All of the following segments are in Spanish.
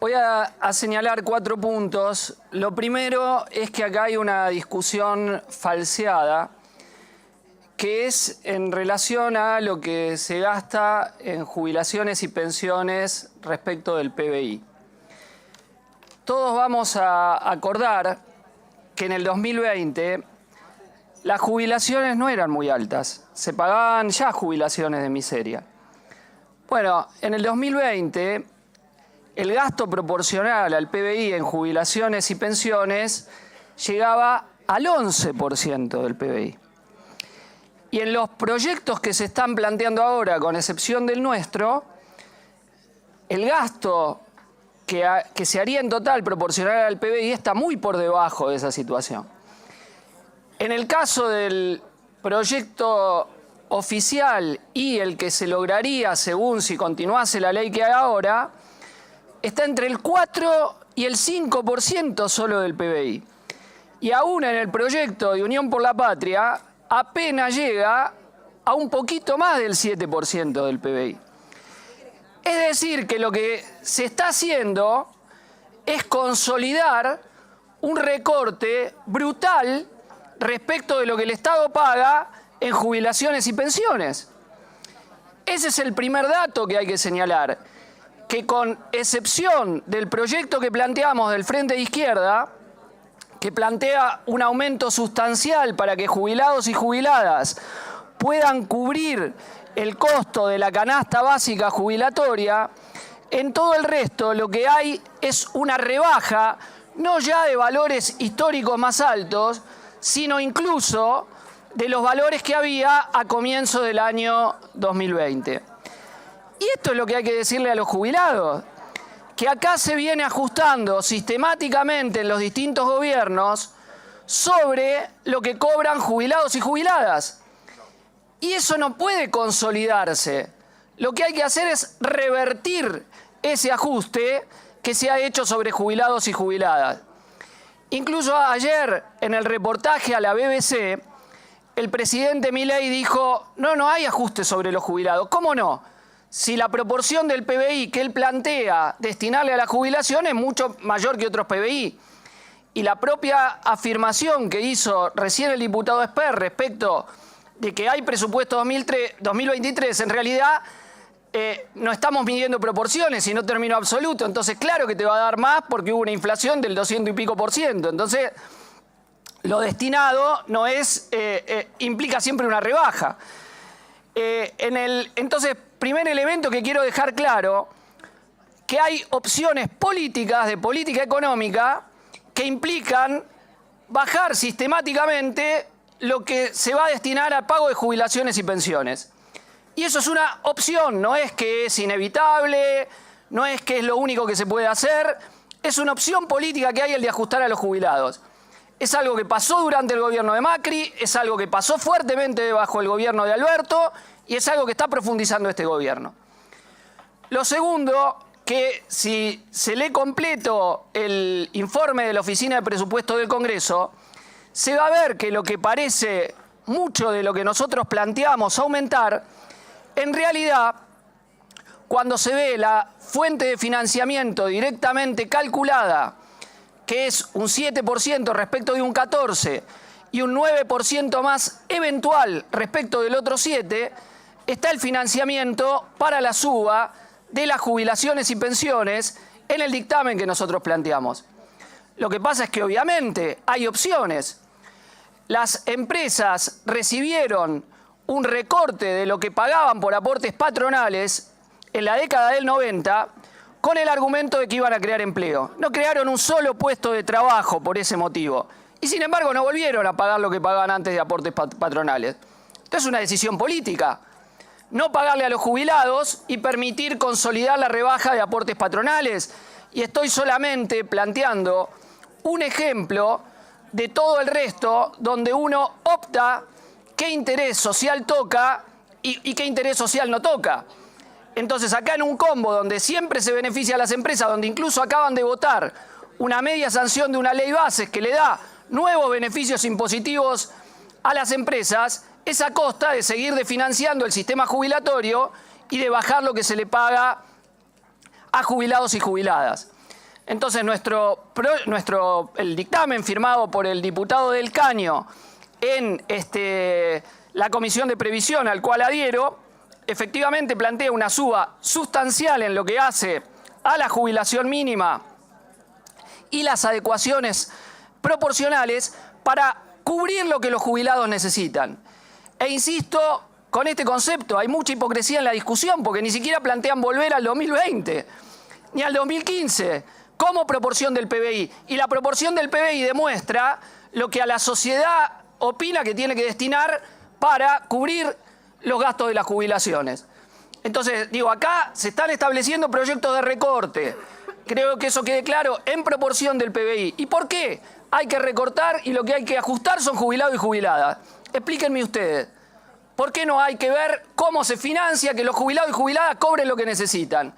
Voy a señalar 4 puntos. Lo primero es que acá hay una discusión falseada, que es en relación a lo que se gasta en jubilaciones y pensiones respecto del PBI. Todos vamos a acordar que en el 2020 las jubilaciones no eran muy altas, se pagaban ya jubilaciones de miseria. Bueno, en el 2020 el gasto proporcional al PBI en jubilaciones y pensiones llegaba al 11% del PBI. Y en los proyectos que se están planteando ahora, con excepción del nuestro, el gasto que se haría en total proporcional al PBI está muy por debajo de esa situación. En el caso del proyecto oficial y el que se lograría según si continuase la ley que hay ahora, está entre el 4 y el 5% solo del PBI. Y aún en el proyecto de Unión por la Patria apenas llega a un poquito más del 7% del PBI. Es decir, que lo que se está haciendo es consolidar un recorte brutal respecto de lo que el Estado paga en jubilaciones y pensiones. Ese es el primer dato que hay que señalar, que con excepción del proyecto que planteamos del Frente de Izquierda, que plantea un aumento sustancial para que jubilados y jubiladas puedan cubrir el costo de la canasta básica jubilatoria, en todo el resto lo que hay es una rebaja, no ya de valores históricos más altos, sino incluso de los valores que había a comienzo del año 2020. Y esto es lo que hay que decirle a los jubilados, que acá se viene ajustando sistemáticamente en los distintos gobiernos sobre lo que cobran jubilados y jubiladas. Y eso no puede consolidarse. Lo que hay que hacer es revertir ese ajuste que se ha hecho sobre jubilados y jubiladas. Incluso ayer, en el reportaje a la BBC, el presidente Milei dijo, no hay ajuste sobre los jubilados. ¿Cómo no? Si la proporción del PBI que él plantea destinarle a la jubilación es mucho mayor que otros PBI. Y la propia afirmación que hizo recién el diputado Esper respecto de que hay presupuesto 2023, en realidad no estamos midiendo proporciones, sino término absoluto. Entonces, claro que te va a dar más porque hubo una inflación del 200 y pico %. Entonces, lo destinado no es, implica siempre una rebaja. Entonces, primer elemento que quiero dejar claro, que hay opciones políticas, de política económica, que implican bajar sistemáticamente lo que se va a destinar al pago de jubilaciones y pensiones. Y eso es una opción, no es que es inevitable, no es que es lo único que se puede hacer, es una opción política que hay el de ajustar a los jubilados. Es algo que pasó durante el gobierno de Macri, es algo que pasó fuertemente bajo el gobierno de Alberto y es algo que está profundizando este gobierno. Lo segundo, que si se lee completo el informe de la Oficina de Presupuesto del Congreso, se va a ver que lo que parece mucho de lo que nosotros planteamos aumentar, en realidad, cuando se ve la fuente de financiamiento directamente calculada, que es un 7% respecto de un 14% y un 9% más eventual respecto del otro 7%, está el financiamiento para la suba de las jubilaciones y pensiones en el dictamen que nosotros planteamos. Lo que pasa es que obviamente hay opciones. Las empresas recibieron un recorte de lo que pagaban por aportes patronales en la década del 90 con el argumento de que iban a crear empleo. No crearon un solo puesto de trabajo por ese motivo. Y sin embargo no volvieron a pagar lo que pagaban antes de aportes patronales. Entonces es una decisión política. No pagarle a los jubilados y permitir consolidar la rebaja de aportes patronales. Y estoy solamente planteando un ejemplo de todo el resto donde uno opta qué interés social toca y qué interés social no toca. Entonces, acá en un combo donde siempre se beneficia a las empresas, donde incluso acaban de votar una media sanción de una ley bases que le da nuevos beneficios impositivos a las empresas, es a costa de seguir desfinanciando el sistema jubilatorio y de bajar lo que se le paga a jubilados y jubiladas. Entonces el dictamen firmado por el diputado del Caño en la Comisión de Previsión al cual adhiero, efectivamente plantea una suba sustancial en lo que hace a la jubilación mínima y las adecuaciones proporcionales para cubrir lo que los jubilados necesitan. E insisto, con este concepto hay mucha hipocresía en la discusión porque ni siquiera plantean volver al 2020 ni al 2015 como proporción del PBI. Y la proporción del PBI demuestra lo que a la sociedad opina que tiene que destinar para cubrir los gastos de las jubilaciones. Entonces, digo, acá se están estableciendo proyectos de recorte. Creo que eso quede claro en proporción del PBI. ¿Y por qué? Hay que recortar y lo que hay que ajustar son jubilados y jubiladas. Explíquenme ustedes. ¿Por qué no hay que ver cómo se financia que los jubilados y jubiladas cobren lo que necesitan?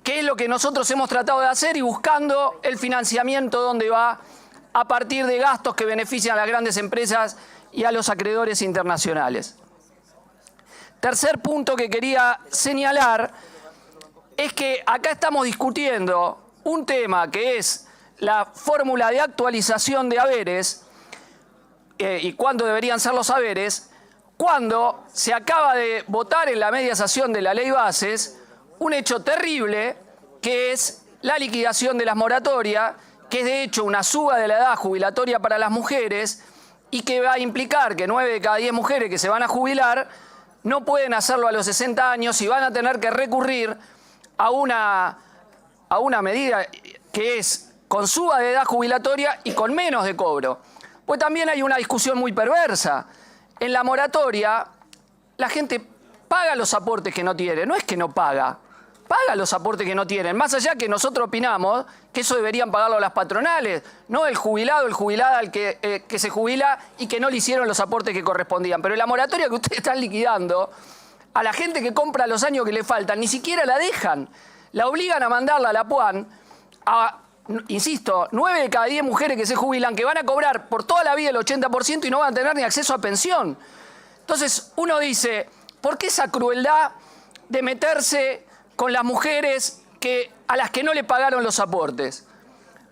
Que es lo que nosotros hemos tratado de hacer y buscando el financiamiento donde va a partir de gastos que benefician a las grandes empresas y a los acreedores internacionales. Tercer punto que quería señalar es que acá estamos discutiendo un tema que es la fórmula de actualización de haberes y cuándo deberían ser los haberes, cuando se acaba de votar en la media sesión de la Ley Bases un hecho terrible que es la liquidación de las moratorias, que es de hecho una suba de la edad jubilatoria para las mujeres y que va a implicar que 9 de cada 10 mujeres que se van a jubilar no pueden hacerlo a los 60 años y van a tener que recurrir a una medida que es con suba de edad jubilatoria y con menos de cobro. Pues también hay una discusión muy perversa. En la moratoria la gente paga los aportes que no tiene, no es que no paga los aportes que no tienen. Más allá que nosotros opinamos que eso deberían pagarlo las patronales, no el jubilado, el jubilada al que se jubila y que no le hicieron los aportes que correspondían. Pero la moratoria que ustedes están liquidando, a la gente que compra los años que le faltan, ni siquiera la dejan. La obligan a mandarla a la PUAN a, insisto, 9 de cada 10 mujeres que se jubilan, que van a cobrar por toda la vida el 80% y no van a tener ni acceso a pensión. Entonces uno dice, ¿por qué esa crueldad de meterse con las mujeres a las que no le pagaron los aportes?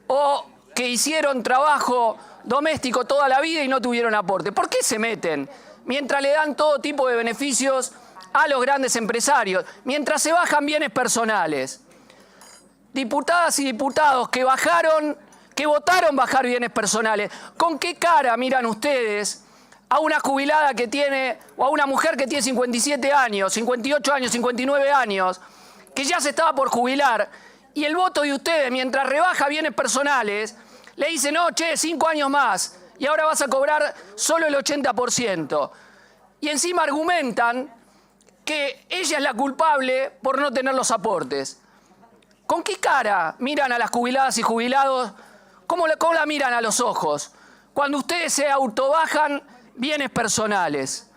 O que hicieron trabajo doméstico toda la vida y no tuvieron aporte. ¿Por qué se meten? Mientras le dan todo tipo de beneficios a los grandes empresarios, mientras se bajan bienes personales. Diputadas y diputados que votaron bajar bienes personales. ¿Con qué cara miran ustedes a una jubilada que tiene, o a una mujer que tiene 57 años, 58 años, 59 años, que ya se estaba por jubilar, y el voto de ustedes, mientras rebaja bienes personales, le dicen, no, che, 5 años más, y ahora vas a cobrar solo el 80%. Y encima argumentan que ella es la culpable por no tener los aportes. ¿Con qué cara miran a las jubiladas y jubilados? ¿Cómo la miran a los ojos cuando ustedes se autobajan bienes personales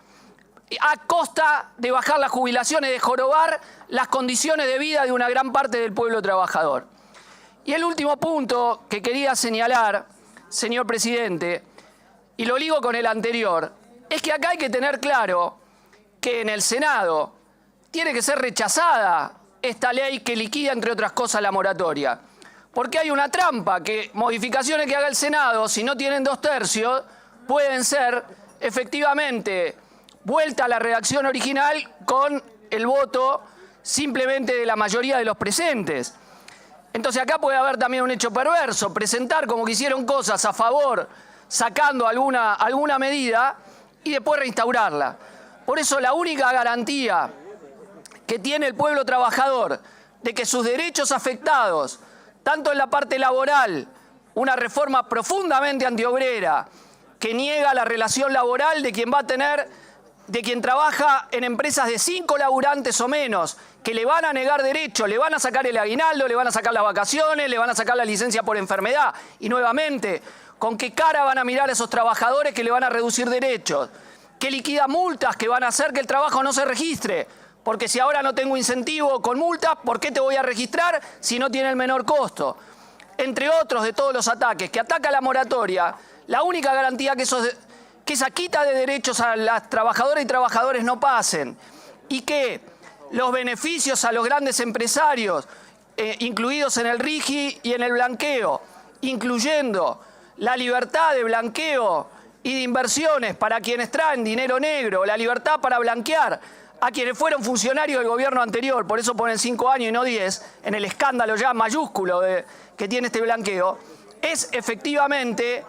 a costa de bajar las jubilaciones, de jorobar las condiciones de vida de una gran parte del pueblo trabajador? Y el último punto que quería señalar, señor presidente, y lo ligo con el anterior, es que acá hay que tener claro que en el Senado tiene que ser rechazada esta ley que liquida, entre otras cosas, la moratoria. Porque hay una trampa, que modificaciones que haga el Senado, si no tienen 2/3, pueden ser efectivamente vuelta a la redacción original con el voto simplemente de la mayoría de los presentes. Entonces acá puede haber también un hecho perverso, presentar como que hicieron cosas a favor, sacando alguna medida y después reinstaurarla. Por eso la única garantía que tiene el pueblo trabajador de que sus derechos afectados, tanto en la parte laboral, una reforma profundamente antiobrera que niega la relación laboral de quien trabaja en empresas de 5 laburantes o menos, que le van a negar derechos, le van a sacar el aguinaldo, le van a sacar las vacaciones, le van a sacar la licencia por enfermedad. Y nuevamente, ¿con qué cara van a mirar a esos trabajadores que le van a reducir derechos? Que liquida multas que van a hacer que el trabajo no se registre. Porque si ahora no tengo incentivo con multas, ¿por qué te voy a registrar si no tiene el menor costo? Entre otros de todos los ataques que ataca la moratoria, la única garantía que esa quita de derechos a las trabajadoras y trabajadores no pasen y que los beneficios a los grandes empresarios incluidos en el RIGI y en el blanqueo, incluyendo la libertad de blanqueo y de inversiones para quienes traen dinero negro, la libertad para blanquear a quienes fueron funcionarios del gobierno anterior, por eso ponen 5 años y no 10, en el escándalo ya mayúsculo que tiene este blanqueo, es efectivamente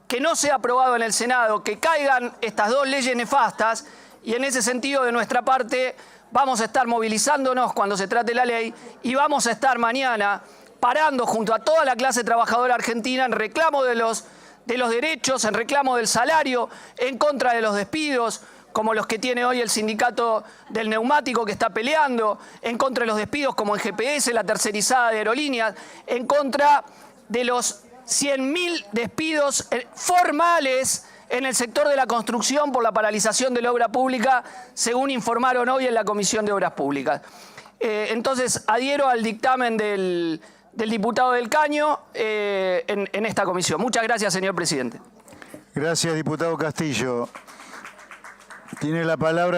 que no sea aprobado en el Senado, que caigan estas dos leyes nefastas, y en ese sentido, de nuestra parte, vamos a estar movilizándonos cuando se trate la ley y vamos a estar mañana parando junto a toda la clase trabajadora argentina en reclamo de los derechos, en reclamo del salario, en contra de los despidos, como los que tiene hoy el sindicato del neumático que está peleando, en contra de los despidos como en GPS, la tercerizada de aerolíneas, en contra de los 100.000 despidos formales en el sector de la construcción por la paralización de la obra pública, según informaron hoy en la Comisión de Obras Públicas. Entonces, adhiero al dictamen del diputado del Caño en esta comisión. Muchas gracias, señor presidente. Gracias, diputado Castillo. Tiene la palabra.